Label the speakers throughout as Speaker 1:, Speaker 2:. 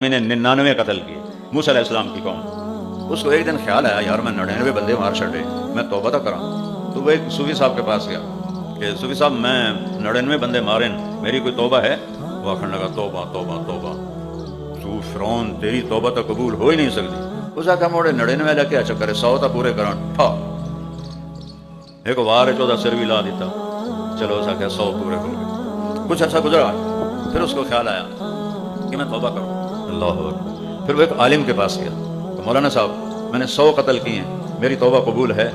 Speaker 1: میں نے 99 قتل کیے موسیٰ علیہ السلام کی قوم. اس کو ایک دن خیال آیا یار میں 99 بندے مار چھڑے میں توبہ تو کراں. تو وہ ایک صوفی صاحب کے پاس گیا کہ صوفی صاحب میں 99 بندے مارے میری کوئی توبہ ہے؟ وہ آخر لگا توبہ توبہ توبہ. تو فرعون تیری توبہ تو قبول ہو ہی نہیں سکتی. اس آخر موڑے 99 لے کیا چکر ہے 100 تا پورے کران ٹھا ایک وار 14 سر بھی لا دیتا. چلو اس آخر 100 پورے ہو گئے. کچھ عرصہ گزرا پھر اس کو خیال آیا کہ میں توبہ کروں. اللہ اکبر. پھر وہ ایک عالم کے پاس گیا تو مولانا صاحب میں نے 100 قتل کیے ہیں میری توبہ قبول ہے؟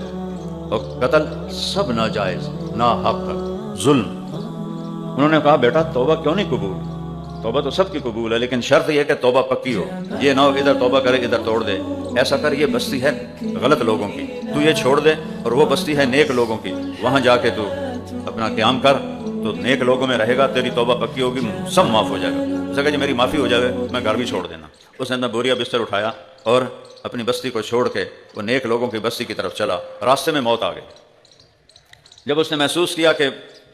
Speaker 1: اور قتل سب ناجائز ناحق ظلم. انہوں نے کہا بیٹا توبہ کیوں نہیں قبول؟ توبہ تو سب کی قبول ہے لیکن شرط یہ کہ توبہ پکی ہو. یہ نہ ہو ادھر توبہ کرے ادھر توڑ دے. ایسا کر یہ بستی ہے غلط لوگوں کی تو یہ چھوڑ دے اور وہ بستی ہے نیک لوگوں کی وہاں جا کے تو اپنا قیام کر تو نیک لوگوں میں رہے گا تیری توبہ پکی ہوگی سب معاف ہو جائے گا. اس نے کہا جی میری معافی ہو جائے میں گھر بھی چھوڑ دینا. اس نے بوریا بستر اٹھایا اور اپنی بستی کو چھوڑ کے وہ نیک لوگوں کی بستی کی طرف چلا. راستے میں موت آ گئی. جب اس نے محسوس کیا کہ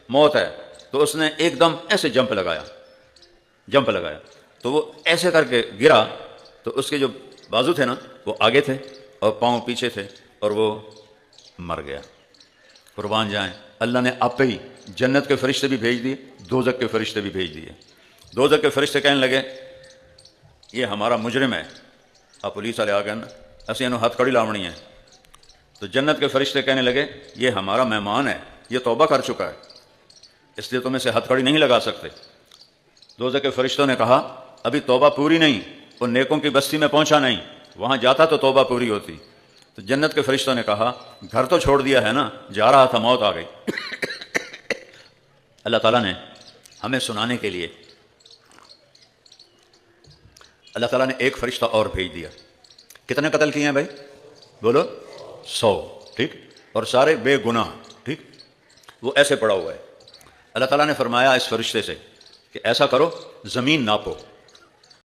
Speaker 1: موت ہے تو اس نے ایک دم ایسے جمپ لگایا تو وہ ایسے کر کے گرا تو اس کے جو بازو تھے نا وہ آگے تھے اور پاؤں پیچھے تھے اور وہ مر گیا. قربان جائیں اللہ نے آپ ہی جنت کے فرشتے بھی بھیج دیے دوزخ کے فرشتے بھی بھیج دیے. دوزخ کے فرشتے کہنے لگے یہ ہمارا مجرم ہے آپ پولیس والے آ گئے نا اسی انہوں ہتھ کڑی لاونی ہے. تو جنت کے فرشتے کہنے لگے یہ ہمارا مہمان ہے یہ توبہ کر چکا ہے اس لیے تم اسے ہتھ کڑی نہیں لگا سکتے. دوزخ کے فرشتوں نے کہا ابھی توبہ پوری نہیں وہ نیکوں کی بستی میں پہنچا نہیں وہاں جاتا تو توبہ پوری ہوتی. تو جنت کے فرشتوں نے کہا گھر تو چھوڑ دیا ہے نا جا رہا تھا موت آ گئی. اللہ تعالیٰ نے ہمیں سنانے کے لیے اللہ تعالیٰ نے ایک فرشتہ اور بھیج دیا. کتنے قتل کیے ہیں بھائی بولو 100 ٹھیک اور سارے بے گناہ ٹھیک. وہ ایسے پڑا ہوا ہے. اللہ تعالیٰ نے فرمایا اس فرشتے سے کہ ایسا کرو زمین ناپو